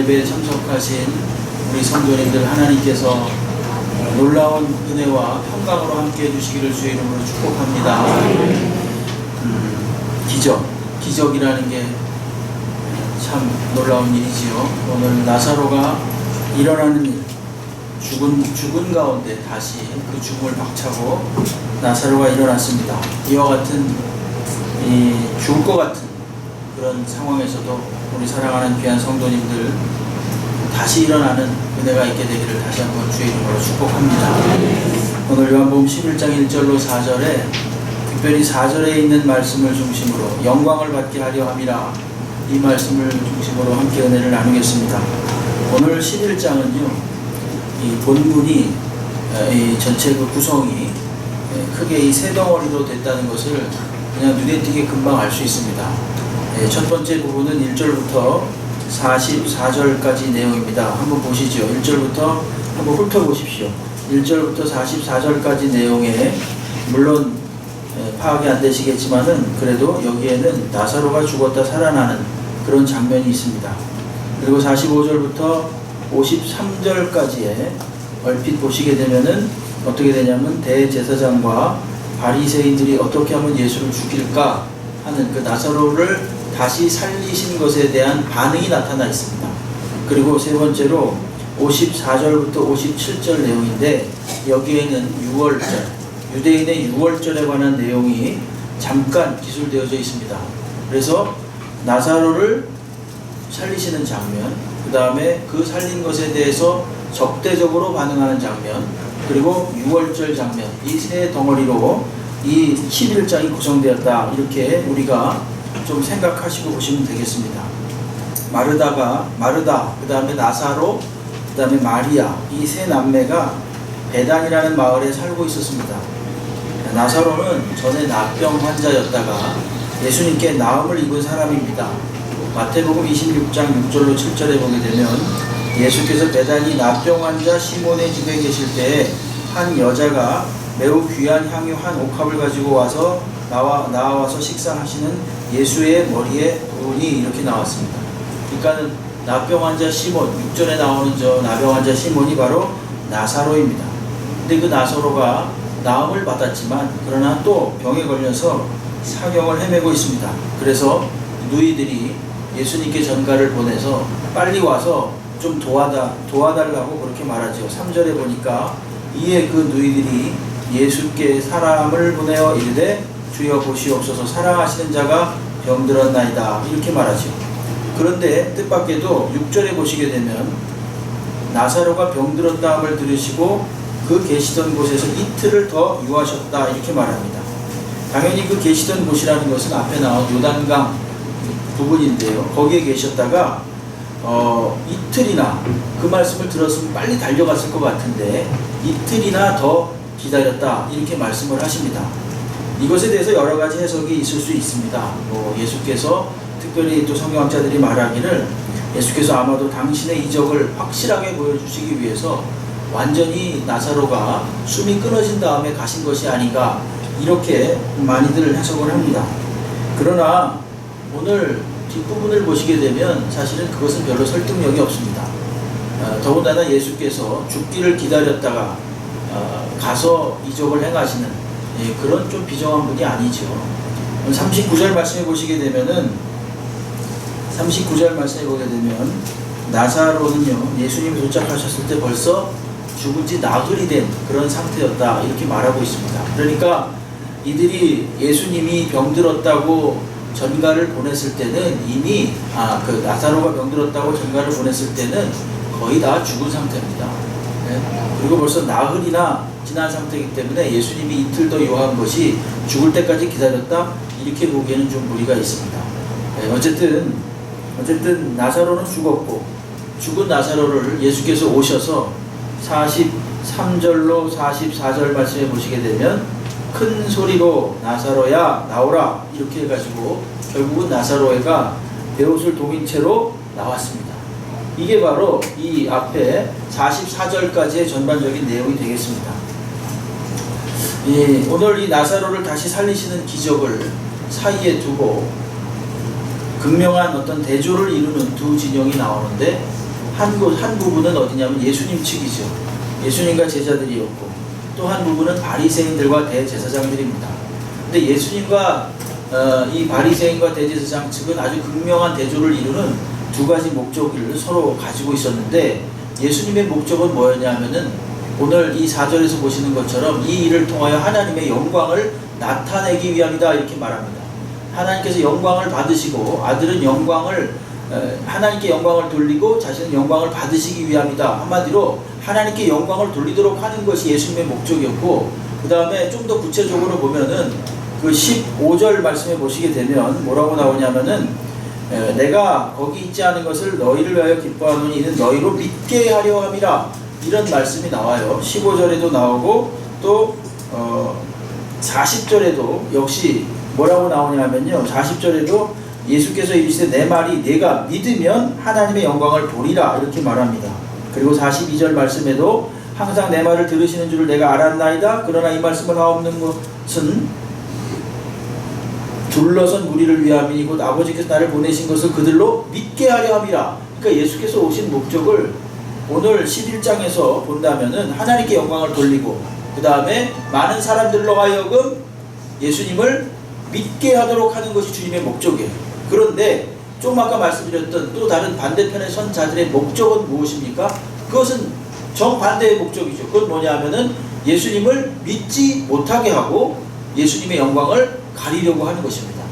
예배에 참석하신 우리 성도님들 하나님께서 놀라운 은혜와 평강으로 함께 해주시기를 주의 이름으로 축복합니다. 기적이라는 게 참 놀라운 일이지요. 오늘 나사로가 일어나는 일, 죽은 가운데 다시 그 죽음을 박차고 나사로가 일어났습니다. 이와 같은 죽을 것 같은 그런 상황에서도 우리 사랑하는 귀한 성도님들 다시 일어나는 은혜가 있게 되기를 다시 한번 주의 이름으로 축복합니다. 오늘 요한복음 11장 1절로 4절에 특별히 4절에 있는 말씀을 중심으로 영광을 받게 하려 함이라, 이 말씀을 중심으로 함께 은혜를 나누겠습니다. 오늘 11장은요, 이 본문이 이 전체 그 구성이 크게 이 세 덩어리로 됐다는 것을 그냥 눈에 띄게 금방 알 수 있습니다. 첫 번째 부분은 1절부터 44절까지 내용입니다. 한번 보시죠. 1절부터 한번 훑어보십시오. 1절부터 44절까지 내용에 물론 파악이 안 되시겠지만은 그래도 여기에는 나사로가 죽었다 살아나는 그런 장면이 있습니다. 그리고 45절부터 53절까지에 얼핏 보시게 되면은 어떻게 되냐면 대제사장과 바리새인들이 어떻게 하면 예수를 죽일까 하는 그 나사로를 다시 살리신 것에 대한 반응이 나타나 있습니다. 그리고 세 번째로 54절부터 57절 내용인데 여기에는 6월절, 유대인의 6월절에 관한 내용이 잠깐 기술되어져 있습니다. 그래서 나사로를 살리시는 장면, 그 다음에 그 살린 것에 대해서 적대적으로 반응하는 장면, 그리고 6월절 장면, 이 세 덩어리로 이 11장이 구성되었다, 이렇게 우리가 좀 생각하시고 보시면 되겠습니다. 마르다, 그 다음에 나사로, 그 다음에 마리아, 이 세 남매가 베단이라는 마을에 살고 있었습니다. 나사로는 전에 납병 환자였다가 예수님께 나음을 입은 사람입니다. 마태복음 26장 6절로 7절에 보게 되면 예수께서 베단이 납병 환자 시몬의 집에 계실 때에 한 여자가 매우 귀한 향유 한 옥합을 가지고 나와서 식사하시는 예수의 머리에 부으니, 이렇게 나왔습니다. 그러니까는 납병 환자 시몬, 6절에 나오는 저 납병 환자 시몬이 바로 나사로입니다. 근데 그 나사로가 나음을 받았지만 그러나 또 병에 걸려서 사경을 헤매고 있습니다. 그래서 누이들이 예수님께 전가를 보내서 빨리 와서 좀 도와달라고 그렇게 말하죠. 3절에 보니까 이에 그 누이들이 예수께 사람을 보내어 이르되 주여 보시옵소서, 사랑하시는 자가 병들었나이다, 이렇게 말하죠. 그런데 뜻밖에도 6절에 보시게 되면 나사로가 병들었다함을 들으시고 그 계시던 곳에서 이틀을 더 유하셨다, 이렇게 말합니다. 당연히 그 계시던 곳이라는 것은 앞에 나온 요단강 부분인데요. 거기에 계셨다가 이틀이나, 그 말씀을 들었으면 빨리 달려갔을 것 같은데 이틀이나 더 기다렸다, 이렇게 말씀을 하십니다. 이것에 대해서 여러 가지 해석이 있을 수 있습니다. 예수께서 특별히 또 성경학자들이 말하기를 예수께서 아마도 당신의 이적을 확실하게 보여주시기 위해서 완전히 나사로가 숨이 끊어진 다음에 가신 것이 아닌가, 이렇게 많이들 해석을 합니다. 그러나 오늘 뒷부분을 보시게 되면 사실은 그것은 별로 설득력이 없습니다. 더군다나 예수께서 죽기를 기다렸다가 가서 이적을 행하시는 그런 좀 비정한 분이 아니죠. 39절 말씀해 보시게 되면은 39절 말씀해 보게 되면 나사로는요, 예수님이 도착하셨을 때 벌써 죽은 지 나흘이 된 그런 상태였다, 이렇게 말하고 있습니다. 그러니까 이들이 예수님이 병들었다고 전가를 보냈을 때는 이미 그 나사로가 병들었다고 전가를 보냈을 때는 거의 다 죽은 상태입니다. 그리고 벌써 나흘이나 지난 상태이기 때문에 예수님이 이틀 더 요한 것이 죽을 때까지 기다렸다, 이렇게 보기에는 좀 무리가 있습니다. 어쨌든 나사로는 죽었고, 죽은 나사로를 예수께서 오셔서 43절로 44절 말씀해 보시게 되면 큰 소리로 나사로야 나오라, 이렇게 해가지고 결국은 나사로가 베옷을 동인 채로 나왔습니다. 이게 바로 이 앞에 44절까지의 전반적인 내용이 되겠습니다. 오늘 이 나사로를 다시 살리시는 기적을 사이에 두고 극명한 어떤 대조를 이루는 두 진영이 나오는데, 한 부분은 어디냐면 예수님 측이죠. 예수님과 제자들이었고 또 한 부분은 바리새인들과 대제사장들입니다. 근데 예수님과 이 바리새인과 대제사장 측은 아주 극명한 대조를 이루는 두 가지 목적을 서로 가지고 있었는데 예수님의 목적은 뭐였냐면은 오늘 이 4절에서 보시는 것처럼 이 일을 통하여 하나님의 영광을 나타내기 위함이다 이렇게 말합니다. 하나님께서 영광을 받으시고 아들은 하나님께 영광을 돌리고 자신은 영광을 받으시기 위함이다. 한마디로 하나님께 영광을 돌리도록 하는 것이 예수님의 목적이었고 그 다음에 좀 더 구체적으로 보면은 그 15절 말씀에 보시게 되면 뭐라고 나오냐면은 내가 거기 있지 않은 것을 너희를 위하여 기뻐하노니 이는 너희로 믿게 하려 함이라 이런 말씀이 나와요. 15절에도 나오고 또 40절에도 역시 뭐라고 나오냐면요. 40절에도 예수께서 이르시되 내 말이 내가 믿으면 하나님의 영광을 보리라 이렇게 말합니다. 그리고 42절 말씀에도 항상 내 말을 들으시는 줄을 내가 알았나이다. 그러나 이 말씀을 하옵는 것은 둘러선 무리를 위함이니 곧 아버지께서 나를 보내신 것을 그들로 믿게 하려 함이라. 그러니까 예수께서 오신 목적을 오늘 11장에서 본다면은 하나님께 영광을 돌리고 그 다음에 많은 사람들로 하여금 예수님을 믿게 하도록 하는 것이 주님의 목적이에요. 그런데 좀 아까 말씀드렸던 또 다른 반대편에 선 자들의 목적은 무엇입니까? 그것은 정반대의 목적이죠. 그건 뭐냐 하면은 예수님을 믿지 못하게 하고 예수님의 영광을 가리려고 하는 것입니다.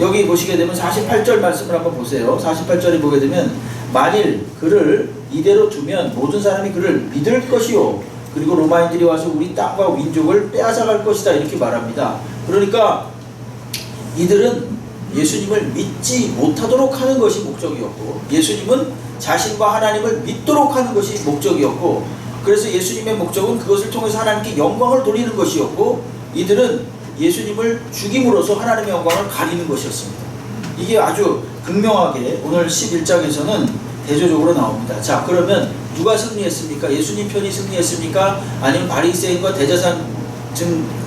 여기 보시게 되면 48절 말씀을 한번 보세요. 48절에 보게 되면 만일 그를 이대로 두면 모든 사람이 그를 믿을 것이요 그리고 로마인들이 와서 우리 땅과 민족을 빼앗아갈 것이다 이렇게 말합니다. 그러니까 이들은 예수님을 믿지 못하도록 하는 것이 목적이었고 예수님은 자신과 하나님을 믿도록 하는 것이 목적이었고 그래서 예수님의 목적은 그것을 통해서 하나님께 영광을 돌리는 것이었고 이들은 예수님을 죽임으로써 하나님의 영광을 가리는 것이었습니다. 이게 아주 극명하게 오늘 11장에서는 대조적으로 나옵니다. 자, 그러면 누가 승리했습니까? 예수님 편이 승리했습니까? 아니면 바리새인과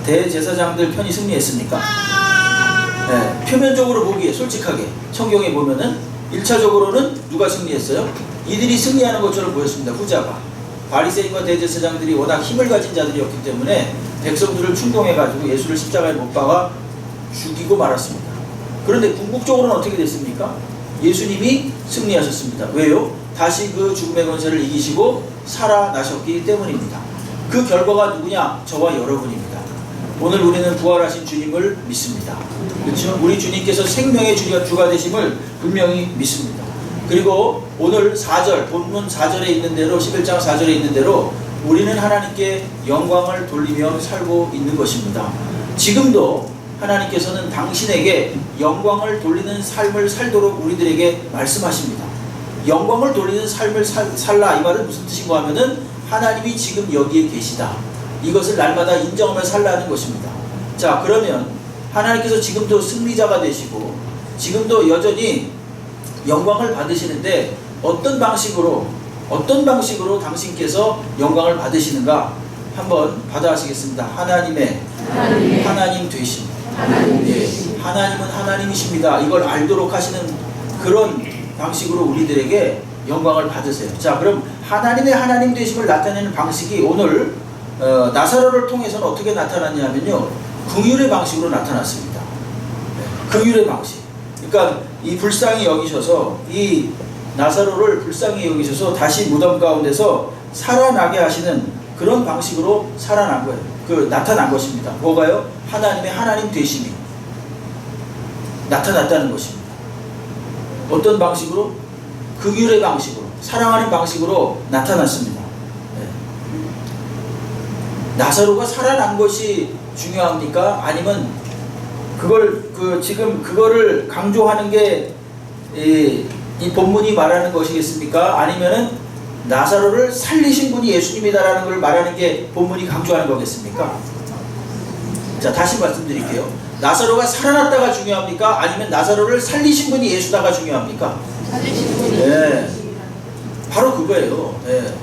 대제사장들 편이 승리했습니까? 네, 표면적으로 보기에 솔직하게 성경에 보면은 1차적으로는 누가 승리했어요? 이들이 승리하는 것처럼 보였습니다. 후자가. 바리새인과 대제사장들이 워낙 힘을 가진 자들이었기 때문에 백성들을 충동해가지고 예수를 십자가에 못 박아 죽이고 말았습니다. 그런데 궁극적으로는 어떻게 됐습니까? 예수님이 승리하셨습니다. 왜요? 다시 그 죽음의 권세를 이기시고 살아나셨기 때문입니다. 그 결과가 누구냐? 저와 여러분입니다. 오늘 우리는 부활하신 주님을 믿습니다. 그렇죠? 우리 주님께서 생명의 주가 되심을 분명히 믿습니다. 그리고 오늘 4절, 본문 4절에 있는 대로 11장 4절에 있는 대로 우리는 하나님께 영광을 돌리며 살고 있는 것입니다. 지금도 하나님께서는 당신에게 영광을 돌리는 삶을 살도록 우리들에게 말씀하십니다. 영광을 돌리는 삶을 살라 이 말은 무슨 뜻인가 하면은 하나님이 지금 여기에 계시다. 이것을 날마다 인정하며 살라는 것입니다. 자, 그러면 하나님께서 지금도 승리자가 되시고 지금도 여전히 영광을 받으시는데 어떤 방식으로 당신께서 영광을 받으시는가 한번 받아하시겠습니다. 하나님 되심. 하나님은 하나님이십니다. 이걸 알도록 하시는 그런 방식으로 우리들에게 영광을 받으세요. 자, 그럼 하나님의 하나님 되심을 나타내는 방식이 오늘 나사로를 통해서는 어떻게 나타났냐면요, 긍휼의 방식으로 나타났습니다. 긍휼의 방식. 그러니까 이 불쌍히 여기셔서 이 나사로를 불쌍히 여기셔서 다시 무덤 가운데서 살아나게 하시는 그런 방식으로 살아난 거예요. 나타난 것입니다. 뭐가요? 하나님의 하나님 되심이 나타났다는 것입니다. 어떤 방식으로? 긍휼의 방식으로, 사랑하는 방식으로 나타났습니다. 네. 나사로가 살아난 것이 중요합니까? 아니면 지금 그거를 강조하는 게 이 본문이 말하는 것이겠습니까? 아니면은 나사로를 살리신 분이 예수님이다라는 걸 말하는 게 본문이 강조하는 거겠습니까? 자, 다시 말씀드릴게요. 나사로가 살아났다가 중요합니까? 아니면 나사로를 살리신 분이 예수다가 중요합니까? 살리신 분이. 네, 바로 그거예요. 네.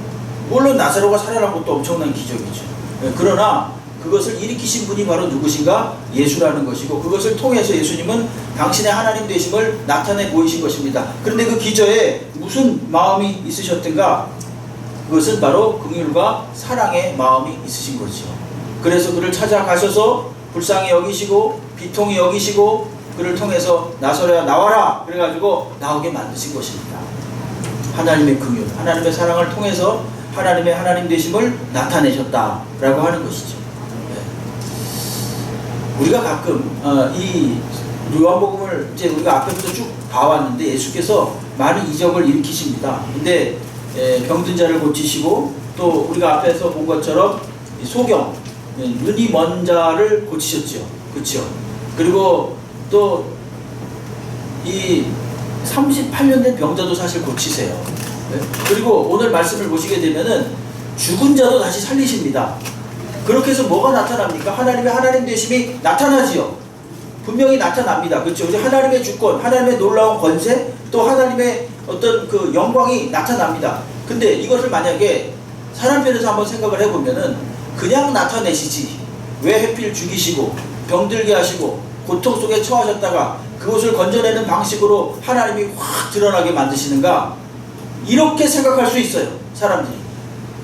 물론 나사로가 살아난 것도 엄청난 기적이죠. 네. 그러나 그것을 일으키신 분이 바로 누구신가? 예수라는 것이고, 그것을 통해서 예수님은 당신의 하나님 되심을 나타내 보이신 것입니다. 그런데 그 기저에 무슨 마음이 있으셨던가? 그것은 바로 긍휼과 사랑의 마음이 있으신 거죠. 그래서 그를 찾아가셔서 불쌍히 여기시고 비통히 여기시고 그를 통해서 나서랴 나와라 그래가지고 나오게 만드신 것입니다. 하나님의 긍휼, 하나님의 사랑을 통해서 하나님의 하나님 되심을 나타내셨다라고 하는 것이죠. 우리가 가끔 이 요한복음을 이제 우리가 앞에부터 쭉 봐왔는데 예수께서 많은 이적을 일으키십니다. 근데 병든 자를 고치시고 또 우리가 앞에서 본 것처럼 소경, 눈이 먼 자를 고치셨죠. 그렇죠? 그리고 또 이 38년 된 병자도 사실 고치세요. 그리고 오늘 말씀을 보시게 되면은 죽은 자도 다시 살리십니다. 그렇게 해서 뭐가 나타납니까? 하나님의 하나님 되심이 나타나지요. 분명히 나타납니다. 그렇죠? 하나님의 주권, 하나님의 놀라운 권세, 또 하나님의 어떤 그 영광이 나타납니다. 근데 이것을 만약에 사람 편에서 한번 생각을 해보면은 그냥 나타내시지 왜 하필 죽이시고 병들게 하시고 고통 속에 처하셨다가 그것을 건져내는 방식으로 하나님이 확 드러나게 만드시는가? 이렇게 생각할 수 있어요. 사람들이.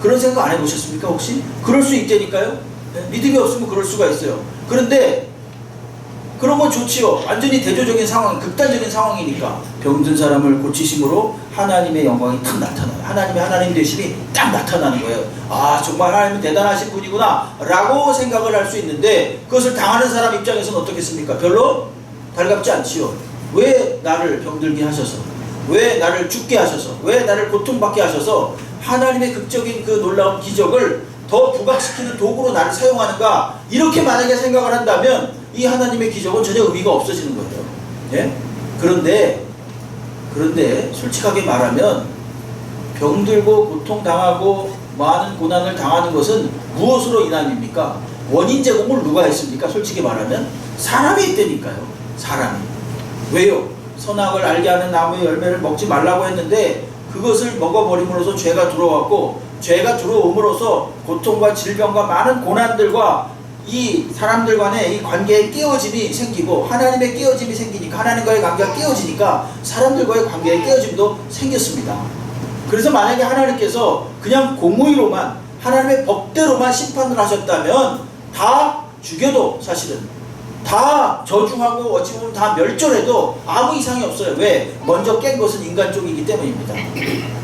그런 생각 안 해보셨습니까 혹시? 그럴 수 있다니까요. 믿음이 없으면 그럴 수가 있어요. 그런데 그런 건 좋지요. 완전히 대조적인 상황, 극단적인 상황이니까 병든 사람을 고치심으로 하나님의 영광이 딱 나타나요. 하나님의 하나님 되심이 딱 나타나는 거예요. 아 정말 하나님은 대단하신 분이구나 라고 생각을 할 수 있는데 그것을 당하는 사람 입장에서는 어떻겠습니까? 별로 달갑지 않지요. 왜 나를 병들게 하셔서, 왜 나를 죽게 하셔서, 왜 나를 고통받게 하셔서 하나님의 극적인 그 놀라운 기적을 더 부각시키는 도구로 나를 사용하는가? 이렇게 만약에 생각을 한다면 이 하나님의 기적은 전혀 의미가 없어지는 거예요. 예? 그런데 솔직하게 말하면 병들고 고통당하고 많은 고난을 당하는 것은 무엇으로 인함입니까? 원인 제공을 누가 했습니까? 솔직히 말하면 사람이 했다니까요. 사람이. 왜요? 선악을 알게 하는 나무의 열매를 먹지 말라고 했는데 그것을 먹어버림으로써 죄가 들어왔고 죄가 들어옴으로써 고통과 질병과 많은 고난들과 이 사람들 간의 이 관계의 깨어짐이 생기고 하나님의 깨어짐이 생기니까 하나님과의 관계가 깨어지니까 사람들과의 관계의 깨어짐도 생겼습니다. 그래서 만약에 하나님께서 그냥 공의로만 하나님의 법대로만 심판을 하셨다면 다 죽여도 사실은 다 저주하고 어찌 보면 다 멸절해도 아무 이상이 없어요. 왜? 먼저 깬 것은 인간 쪽이기 때문입니다.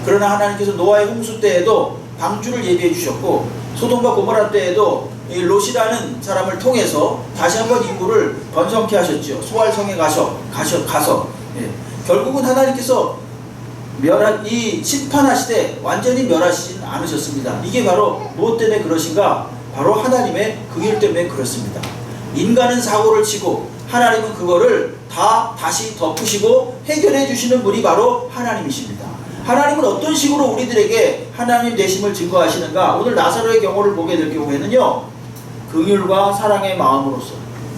그러나 하나님께서 노아의 홍수 때에도 방주를 예비해 주셨고 소돔과 고모라 때에도 이 롯이라는 사람을 통해서 다시 한번 인구를 번성케 하셨죠. 소알성에 가서 예. 결국은 하나님께서 이 심판하시되 완전히 멸하시진 않으셨습니다. 이게 바로 무엇 때문에 그러신가? 바로 하나님의 긍휼 때문에 그렇습니다. 인간은 사고를 치고 하나님은 그거를 다시 덮으시고 해결해 주시는 분이 바로 하나님이십니다. 하나님은 어떤 식으로 우리들에게 하나님 되심을 증거하시는가? 오늘 나사로의 경우를 보게 될 경우에는요, 긍휼과 사랑의 마음으로서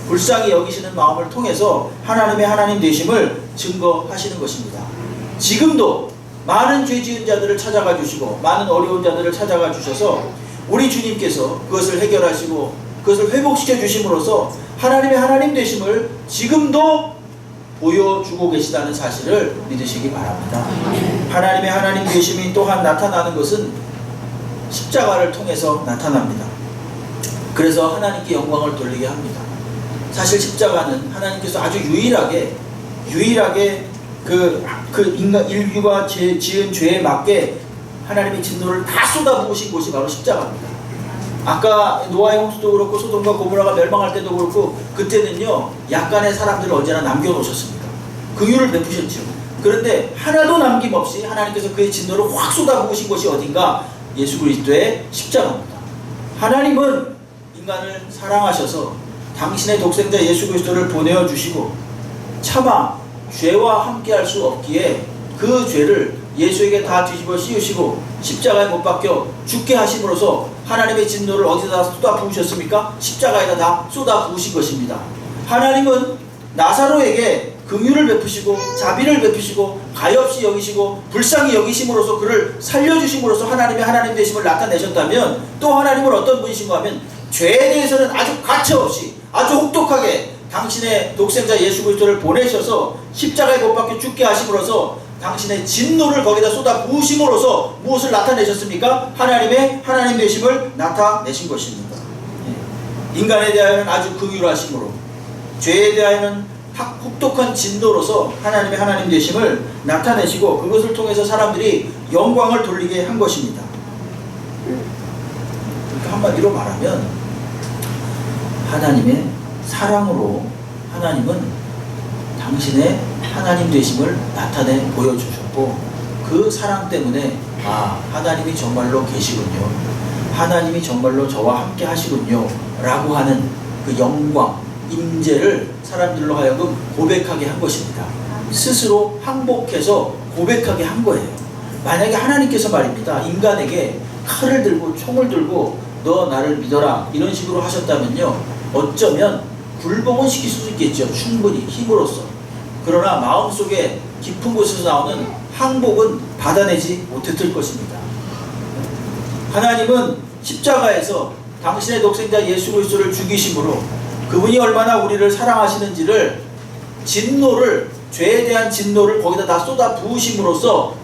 불쌍히 여기시는 마음을 통해서 하나님의 하나님 되심을 증거하시는 것입니다. 지금도 많은 죄 지은 자들을 찾아가 주시고 많은 어려운 자들을 찾아가 주셔서 우리 주님께서 그것을 해결하시고 그것을 회복시켜 주심으로써 하나님의 하나님 되심을 지금도 보여주고 계시다는 사실을 믿으시기 바랍니다. 하나님의 하나님 되심이 또한 나타나는 것은 십자가를 통해서 나타납니다. 그래서 하나님께 영광을 돌리게 합니다. 사실 십자가는 하나님께서 아주 유일하게 인류가 지은 죄에 맞게 하나님의 진노를 다 쏟아부으신 곳이 바로 십자가입니다. 아까 노아의 홍수도 그렇고 소돔과 고모라가 멸망할 때도 그렇고 그때는요 약간의 사람들을 언제나 남겨놓으셨습니다. 긍휼을 베푸셨죠. 그런데 하나도 남김없이 하나님께서 그의 진노를 확 쏟아부으신 곳이 어딘가? 예수 그리스도의 십자가입니다. 하나님은 인간을 사랑하셔서 당신의 독생자 예수 그리스도를 보내어 주시고 차마 죄와 함께할 수 없기에 그 죄를 예수에게 다 뒤집어 씌우시고 십자가에 못 박혀 죽게 하심으로써 하나님의 진노를 어디다 쏟아 부으셨습니까? 십자가에다 다 쏟아 부으신 것입니다. 하나님은 나사로에게 긍휼을 베푸시고 자비를 베푸시고 가엾이 여기시고 불쌍히 여기심으로써 그를 살려주심으로써 하나님의 하나님 되심을 나타내셨다면 또 하나님은 어떤 분이신가 하면 죄에 대해서는 아주 가차없이 아주 혹독하게 당신의 독생자 예수 그리스도를 보내셔서 십자가에 못 박혀 죽게 하심으로써 당신의 진노를 거기다 쏟아 부으심으로써 무엇을 나타내셨습니까? 하나님의 하나님 되심을 나타내신 것입니다. 인간에 대하여는 아주 긍휼하심으로, 죄에 대하여는 혹독한 진노로서 하나님의 하나님 되심을 나타내시고 그것을 통해서 사람들이 영광을 돌리게 한 것입니다. 그러니까 한마디로 말하면 하나님의 사랑으로 하나님은 당신의 하나님 되심을 나타내 보여주셨고, 그 사랑 때문에 하나님이 정말로 계시군요, 하나님이 정말로 저와 함께 하시군요 라고 하는 그 영광, 임재를 사람들로 하여금 고백하게 한 것입니다. 스스로 항복해서 고백하게 한 거예요. 만약에 하나님께서 말입니다, 인간에게 칼을 들고 총을 들고 너 나를 믿어라 이런 식으로 하셨다면요, 어쩌면 굴복은 시킬 수 있겠죠, 충분히 힘으로써. 그러나 마음속에 깊은 곳에서 나오는 항복은 받아내지 못했을 것입니다. 하나님은 십자가에서 당신의 독생자 예수 그리스도를 죽이심으로 그분이 얼마나 우리를 사랑하시는지를, 진노를, 죄에 대한 진노를 거기다 다 쏟아 부으심으로써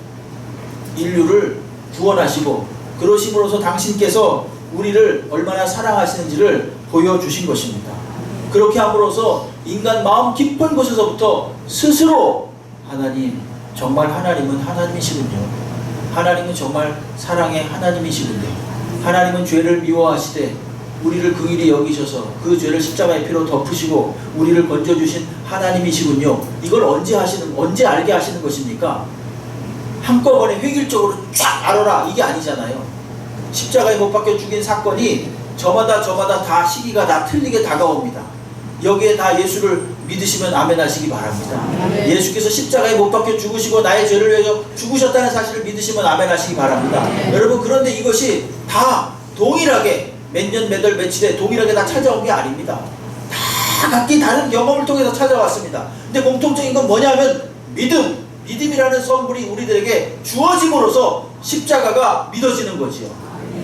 인류를 구원하시고, 그러심으로써 당신께서 우리를 얼마나 사랑하시는지를 보여주신 것입니다. 그렇게 함으로써 인간 마음 깊은 곳에서부터 스스로 하나님, 정말 하나님은 하나님이시군요, 하나님은 정말 사랑의 하나님이시군요, 하나님은 죄를 미워하시되 우리를 긍휼히 여기셔서 그 죄를 십자가의 피로 덮으시고 우리를 건져주신 하나님이시군요. 이걸 언제 알게 하시는 것입니까? 한꺼번에 획일적으로 쫙 알아라 이게 아니잖아요. 십자가에 못 박혀 죽인 사건이 저마다 다 시기가 다 틀리게 다가옵니다. 여기에 다 예수를 믿으시면 아멘 하시기 바랍니다. 아멘. 예수께서 십자가에 못 박혀 죽으시고 나의 죄를 위해서 죽으셨다는 사실을 믿으시면 아멘 하시기 바랍니다. 여러분, 그런데 이것이 다 동일하게 몇 년, 몇 월, 며칠에 동일하게 다 찾아온 게 아닙니다. 다 각기 다른 경험을 통해서 찾아왔습니다. 근데 공통적인 건 뭐냐면 믿음이라는 선물이 우리들에게 주어짐으로써 십자가가 믿어지는 거지요.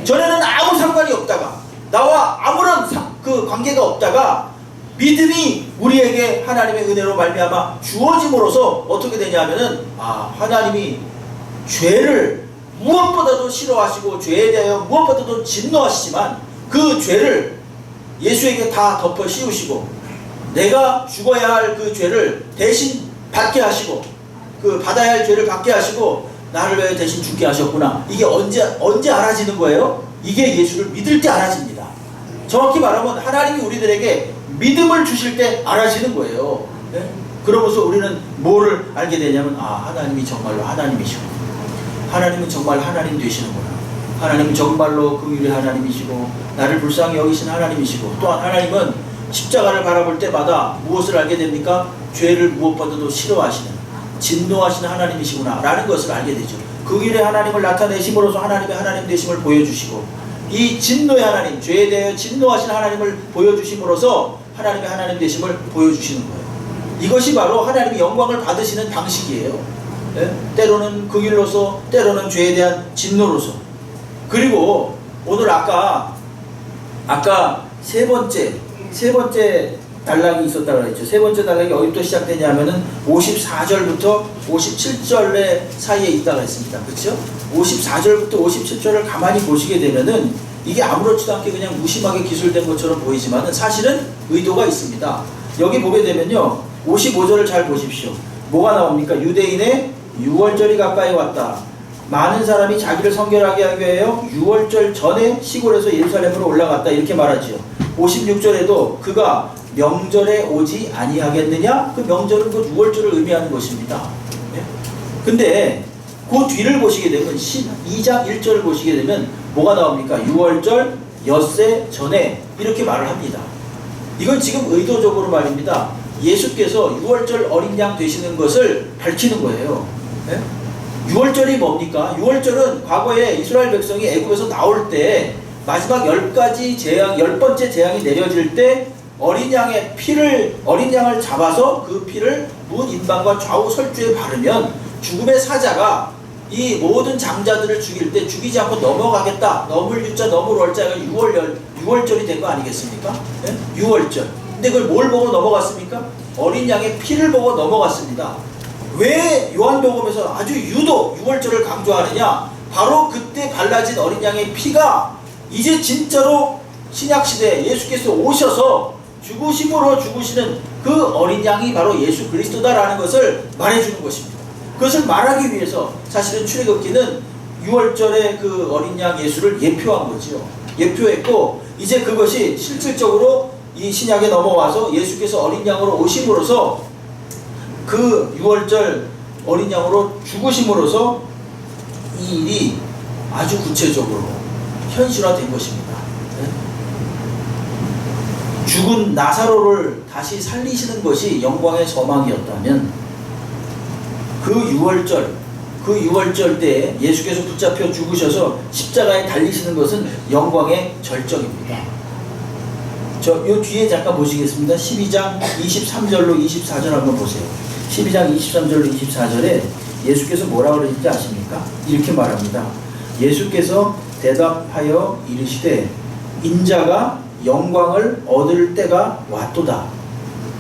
전에는 아무 상관이 없다가, 나와 아무런 그 관계가 없다가 믿음이 우리에게 하나님의 은혜로 말미암아 주어짐으로써 어떻게 되냐면은 하나님이 죄를 무엇보다도 싫어하시고 죄에 대하여 무엇보다도 진노하시지만 그 죄를 예수에게 다 덮어 씌우시고 내가 죽어야 할 그 죄를 대신 받게 하시고, 그 받아야 할 죄를 받게 하시고 나를 왜 대신 죽게 하셨구나. 이게 언제 알아지는 거예요? 이게 예수를 믿을 때 알아집니다. 정확히 말하면 하나님이 우리들에게 믿음을 주실 때 알아지는 거예요. 네? 그러면서 우리는 뭐를 알게 되냐면 하나님이 정말로 하나님이시고, 하나님은 정말 하나님 되시는구나, 하나님은 정말로 긍휼의 하나님이시고 나를 불쌍히 여기신 하나님이시고, 또한 하나님은 십자가를 바라볼 때마다 무엇을 알게 됩니까? 죄를 무엇보다도 싫어하시는, 진노하시는 하나님이시구나 라는 것을 알게 되죠. 긍휼의 하나님을 나타내심으로써 하나님의 하나님 되심을 보여주시고, 이 진노의 하나님, 죄에 대해 진노하신 하나님을 보여주심으로써 하나님의 하나님 되심을 보여주시는 거예요. 이것이 바로 하나님이 영광을 받으시는 방식이에요. 네? 때로는 긍휼로서, 때로는 죄에 대한 진노로서. 그리고 오늘 아까 세 번째 단락이 있었다고 했죠. 세 번째 단락이 어디부터 시작되냐면은 54절부터 57절 사이에 있다고 했습니다. 그렇죠? 54절부터 57절을 가만히 보시게 되면은 이게 아무렇지도 않게 그냥 무심하게 기술된 것처럼 보이지만은 사실은 의도가 있습니다. 여기 보게 되면요, 55절을 잘 보십시오. 뭐가 나옵니까? 유대인의 유월절이 가까이 왔다. 많은 사람이 자기를 성결하게 하기 위하여 유월절 전에 시골에서 예루살렘으로 올라갔다. 이렇게 말하지요. 56절에도 그가 명절에 오지 아니하겠느냐? 그 명절은 그 유월절을 의미하는 것입니다. 네? 근데 그 뒤를 보시게 되면 12장 1절을 보시게 되면 뭐가 나옵니까? 유월절 엿새 전에 이렇게 말을 합니다. 이건 지금 의도적으로 말입니다. 예수께서 유월절 어린 양 되시는 것을 밝히는 거예요. 네? 유월절이 뭡니까? 유월절은 과거에 이스라엘 백성이 애굽에서 나올 때 마지막 10번째 재앙이 내려질 때 어린 양을 잡아서 그 피를 문 인방과 좌우 설주에 바르면 죽음의 사자가 이 모든 장자들을 죽일 때 죽이지 않고 넘어가겠다. 넘을 유자 넘을 월자가 6월절이 된 거 아니겠습니까? 네? 6월절. 근데 그걸 뭘 보고 넘어갔습니까? 어린 양의 피를 보고 넘어갔습니다. 왜 요한복음에서 아주 유독 6월절을 강조하느냐? 바로 그때 발라진 어린 양의 피가 이제 진짜로 신약시대에 예수께서 오셔서 죽으심으로 죽으시는 그 어린 양이 바로 예수 그리스도다라는 것을 말해주는 것입니다. 그것을 말하기 위해서 사실은 출애굽기는 6월절의 그 어린 양 예수를 예표한 거지요. 예표했고 이제 그것이 실질적으로 이 신약에 넘어와서 예수께서 어린 양으로 오심으로써 그 6월절 어린 양으로 죽으심으로써 이 일이 아주 구체적으로 현실화된 것입니다. 죽은 나사로를 다시 살리시는 것이 영광의 소망이었다면 그 6월절 때에 예수께서 붙잡혀 죽으셔서 십자가에 달리시는 것은 영광의 절정입니다. 요 뒤에 잠깐 보시겠습니다. 12장 23절로 24절 한번 보세요. 12장 23절로 24절에 예수께서 뭐라고 그러는지 아십니까? 이렇게 말합니다. 예수께서 대답하여 이르시되 인자가 영광을 얻을 때가 왔도다.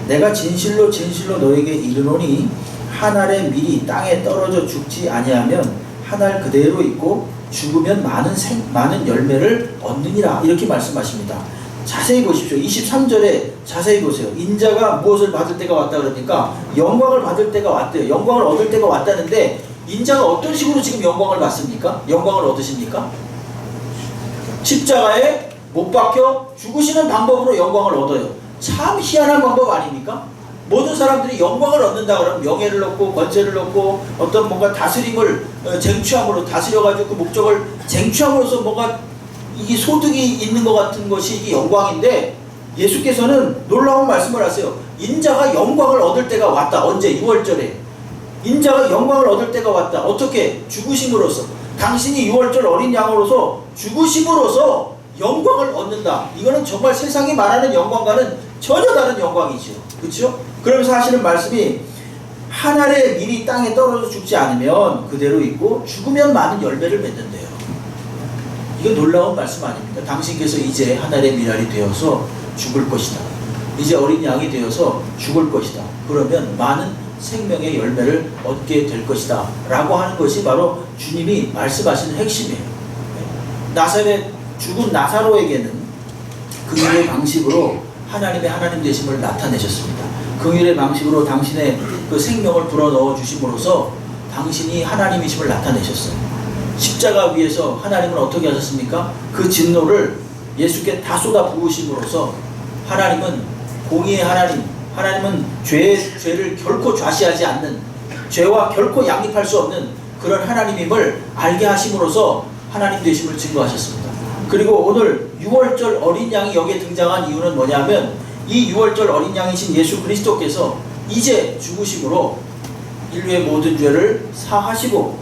내가 진실로 진실로 너에게 이르노니 한 알의 밀이 땅에 떨어져 죽지 아니하면 한 알 그대로 있고 죽으면 많은 열매를 얻느니라. 이렇게 말씀하십니다. 자세히 보십시오. 23절에 자세히 보세요. 인자가 무엇을 받을 때가 왔다 그러니까 영광을 받을 때가 왔대요. 영광을 얻을 때가 왔다는데 인자가 어떤 식으로 지금 영광을 받습니까? 영광을 얻으십니까? 십자가에 못 박혀 죽으시는 방법으로 영광을 얻어요. 참 희한한 방법 아닙니까? 모든 사람들이 영광을 얻는다 그러면 명예를 얻고 권세를 얻고 어떤 뭔가 다스림을 쟁취함으로 다스려가지고 그 목적을 쟁취함으로써 뭔가 이게 소득이 있는 것 같은 것이 이게 영광인데 예수께서는 놀라운 말씀을 하세요. 인자가 영광을 얻을 때가 왔다. 언제? 6월절에. 인자가 영광을 얻을 때가 왔다. 어떻게? 죽으심으로써. 당신이 6월절 어린 양으로서 죽으심으로써 영광을 얻는다. 이거는 정말 세상이 말하는 영광과는 전혀 다른 영광이죠. 그렇죠? 그러면서 하시는 말씀이 한 알의 밀이 땅에 떨어져 죽지 않으면 그대로 있고 죽으면 많은 열매를 맺는데요. 이거 놀라운 말씀 아닙니까? 당신께서 이제 한 알의 밀알이 되어서 죽을 것이다. 이제 어린 양이 되어서 죽을 것이다. 그러면 많은 생명의 열매를 얻게 될 것이다. 라고 하는 것이 바로 주님이 말씀하시는 핵심이에요. 죽은 나사로에게는 긍휼의 방식으로 하나님의 하나님 되심을 나타내셨습니다. 긍휼의 방식으로 당신의 그 생명을 불어넣어 주심으로써 당신이 하나님이심을 나타내셨어요. 십자가 위에서 하나님은 어떻게 하셨습니까? 그 진노를 예수께 다 쏟아 부으심으로써 하나님은 공의의 하나님은 죄를 결코 좌시하지 않는, 죄와 결코 양립할 수 없는 그런 하나님임을 알게 하심으로써 하나님 되심을 증거하셨습니다. 그리고 오늘 6월절 어린 양이 여기에 등장한 이유는 뭐냐면 이 6월절 어린 양이신 예수 그리스도께서 이제 죽으심으로 인류의 모든 죄를 사하시고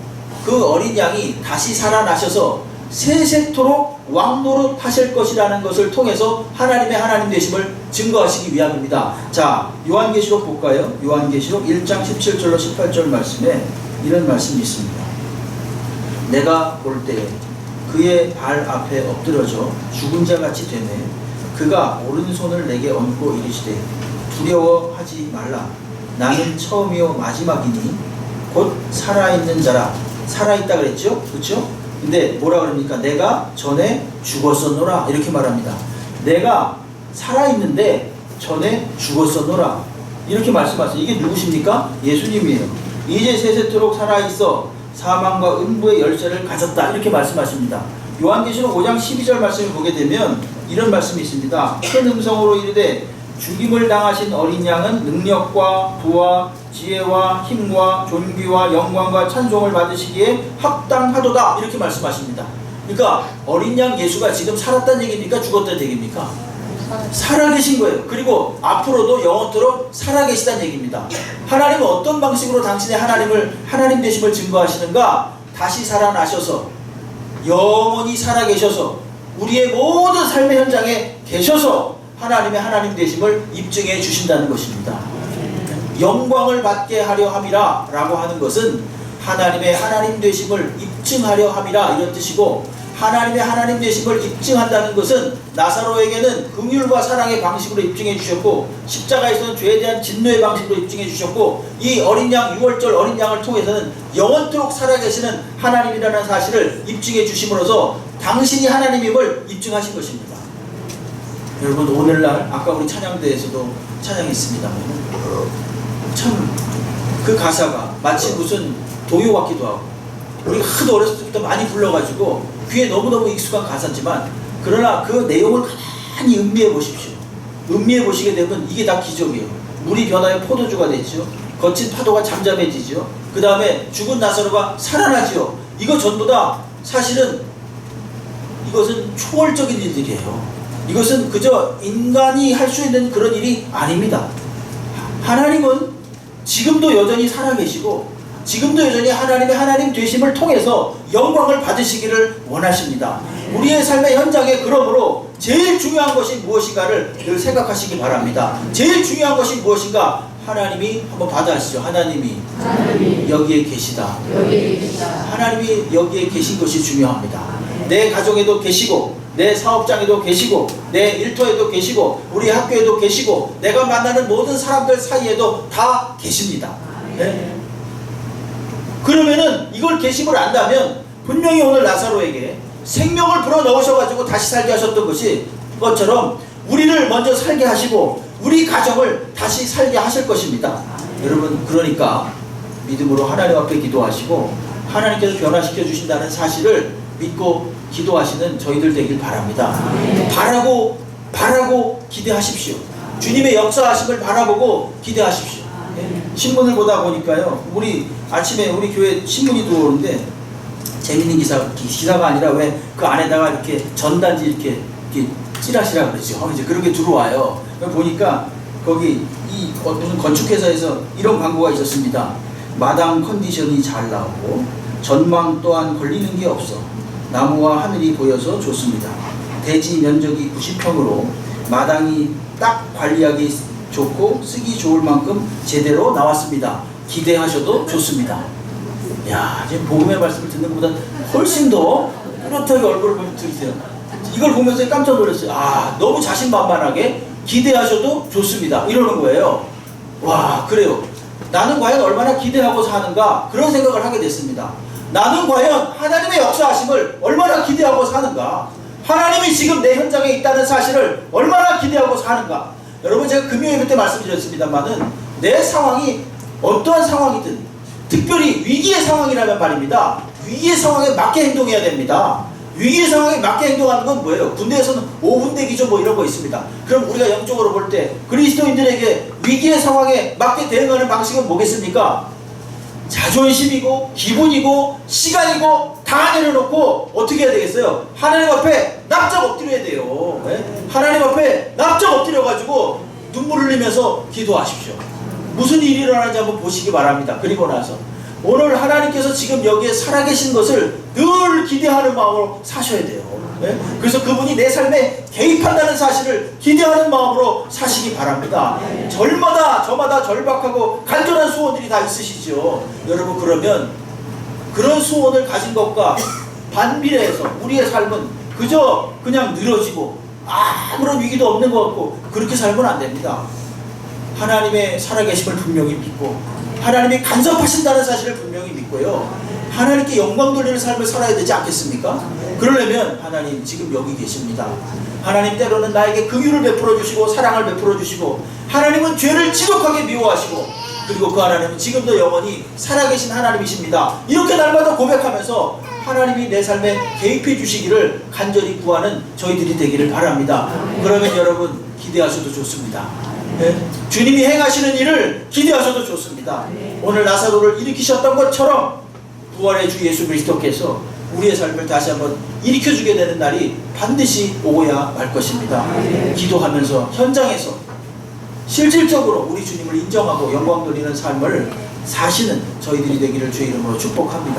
그 어린 양이 다시 살아나셔서 세세토록 왕노릇 하실 것이라는 것을 통해서 하나님의 하나님 되심을 증거하시기 위함입니다. 자, 요한계시록 볼까요? 요한계시록 1장 17절로 18절 말씀에 이런 말씀이 있습니다. 내가 볼 때에 그의 발 앞에 엎드려져 죽은 자같이 되매 그가 오른손을 내게 얹고 이르시되 두려워하지 말라. 나는 처음이요 마지막이니 곧 살아있는 자라. 살아있다 그랬죠? 그렇죠? 근데 뭐라 그럽니까? 내가 전에 죽었었노라. 이렇게 말합니다. 내가 살아있는데 전에 죽었었노라. 이렇게 말씀하세요. 이게 누구십니까? 예수님이에요. 이제 세세토록 살아있어 사망과 음부의 열쇠를 가졌다. 이렇게 말씀하십니다. 요한계시록 5장 12절 말씀을 보게 되면 이런 말씀이 있습니다. 큰 음성으로 이르되 죽임을 당하신 어린 양은 능력과 부와 지혜와 힘과 존귀와 영광과 찬송을 받으시기에 합당하도다. 이렇게 말씀하십니다. 그러니까 어린 양 예수가 지금 살았다는 얘기입니까? 죽었다는 얘기입니까? 살아계신 거예요. 그리고 앞으로도 영원토록 살아계시다는 얘기입니다. 하나님은 어떤 방식으로 당신의 하나님 되심을 증거하시는가? 다시 살아나셔서 영원히 살아계셔서 우리의 모든 삶의 현장에 계셔서 하나님의 하나님 되심을 입증해 주신다는 것입니다. 영광을 받게 하려 함이라 라고 하는 것은 하나님의 하나님 되심을 입증하려 함이라 이런 뜻이고, 하나님의 하나님 되심을 입증한다는 것은 나사로에게는 긍휼과 사랑의 방식으로 입증해 주셨고, 십자가에서는 죄에 대한 진노의 방식으로 입증해 주셨고, 이 어린 양 6월절 어린 양을 통해서는 영원토록 살아계시는 하나님이라는 사실을 입증해 주심으로써 당신이 하나님임을 입증하신 것입니다. 여러분, 오늘날 아까 우리 찬양대에서도 찬양했습니다만 참 그 가사가 마치 무슨 동요 같기도 하고, 우리가 하도 어렸을 때부터 많이 불러가지고 귀에 너무너무 익숙한 가사지만, 그러나 그 내용을 가만히 음미해 보십시오. 음미해 보시게 되면 이게 다 기적이에요. 물이 변하여 포도주가 되죠. 거친 파도가 잠잠해지죠. 그 다음에 죽은 나사로가 살아나지요. 이거 전부 다 사실은 이것은 초월적인 일들이에요. 이것은 그저 인간이 할 수 있는 그런 일이 아닙니다. 하나님은 지금도 여전히 살아계시고, 지금도 여전히 하나님의 하나님 되심을 통해서 영광을 받으시기를 원하십니다. 우리의 삶의 현장에 그러므로 제일 중요한 것이 무엇인가를 늘 생각하시기 바랍니다. 제일 중요한 것이 무엇인가? 하나님이 한번 받아하시죠. 하나님이 여기에 계시다. 하나님이 여기에 계신 것이 중요합니다. 내 가정에도 계시고, 내 사업장에도 계시고, 내 일터에도 계시고, 우리 학교에도 계시고, 내가 만나는 모든 사람들 사이에도 다 계십니다. 네? 그러면은 이걸 계심을 안다면 분명히 오늘 나사로에게 생명을 불어넣으셔가지고 다시 살게 하셨던 것처럼 우리를 먼저 살게 하시고 우리 가정을 다시 살게 하실 것입니다. 여러분, 그러니까 믿음으로 하나님 앞에 기도하시고 하나님께서 변화시켜 주신다는 사실을 믿고 기도하시는 저희들 되길 바랍니다. 바라고 기대하십시오. 주님의 역사하심을 바라보고 기대하십시오. 신문을 보다 보니까요, 우리 아침에 우리 교회 신문이 들어오는데 재밌는 기사가 아니라 왜 그 안에다가 이렇게 전단지 이렇게 찌라시라 그러죠. 이제 그렇게 들어와요. 보니까 거기 무슨 건축회사에서 이런 광고가 있었습니다. 마당 컨디션이 잘 나오고 전망 또한 걸리는 게 없어. 나무와 하늘이 보여서 좋습니다. 대지 면적이 90평으로 마당이 딱 관리하기 좋고 쓰기 좋을 만큼 제대로 나왔습니다. 기대하셔도 좋습니다. 야, 지금 복음의 말씀을 듣는 것보다 훨씬 더 뚜렷하게 얼굴을 보면 들으세요. 이걸 보면서 깜짝 놀랐어요. 아, 너무 자신만만하게 기대하셔도 좋습니다. 이러는 거예요. 와, 그래요. 나는 과연 얼마나 기대하고 사는가, 그런 생각을 하게 됐습니다. 나는 과연 하나님의 역사하심을 얼마나 기대하고 사는가, 하나님이 지금 내 현장에 있다는 사실을 얼마나 기대하고 사는가. 여러분, 제가 금요일 때 말씀드렸습니다만은 내 상황이 어떠한 상황이든, 특별히 위기의 상황이라면 말입니다, 위기의 상황에 맞게 행동해야 됩니다. 위기의 상황에 맞게 행동하는 건 뭐예요? 군대에서는 5분대 기조 뭐 이런 거 있습니다. 그럼 우리가 영적으로 볼 때 그리스도인들에게 위기의 상황에 맞게 대응하는 방식은 뭐겠습니까? 자존심이고 기분이고 시간이고 다 내려놓고 어떻게 해야 되겠어요? 하나님 앞에 납작 엎드려야 돼요. 네? 하나님 앞에 납작 엎드려가지고 눈물 흘리면서 기도하십시오. 무슨 일이 일어나는지 한번 보시기 바랍니다. 그리고 나서 오늘 하나님께서 지금 여기에 살아계신 것을 늘 기대하는 마음으로 사셔야 돼요. 네? 그래서 그분이 내 삶에 개입한다는 사실을 기대하는 마음으로 사시기 바랍니다. 저마다 절박하고 간절한 소원들이 다 있으시죠. 여러분, 그러면 그런 소원을 가진 것과 반비례해서 우리의 삶은 그저 그냥 늘어지고 아무런 위기도 없는 것 같고 그렇게 살면 안 됩니다. 하나님의 살아계심을 분명히 믿고 하나님이 간섭하신다는 사실을 분명히 믿고요, 하나님께 영광 돌리는 삶을 살아야 되지 않겠습니까? 그러려면 하나님 지금 여기 계십니다. 하나님 때로는 나에게 긍휼을 베풀어 주시고 사랑을 베풀어 주시고, 하나님은 죄를 지독하게 미워하시고, 그리고 그 하나님은 지금도 영원히 살아계신 하나님이십니다. 이렇게 날마다 고백하면서 하나님이 내 삶에 개입해 주시기를 간절히 구하는 저희들이 되기를 바랍니다. 그러면 여러분, 기대하셔도 좋습니다. 네? 주님이 행하시는 일을 기대하셔도 좋습니다. 오늘 나사로를 일으키셨던 것처럼 부활의 주 예수 그리스도께서 우리의 삶을 다시 한번 일으켜주게 되는 날이 반드시 오고야 말 것입니다. 기도하면서 현장에서 실질적으로 우리 주님을 인정하고 영광 돌리는 삶을 사시는 저희들이 되기를 주의 이름으로 축복합니다.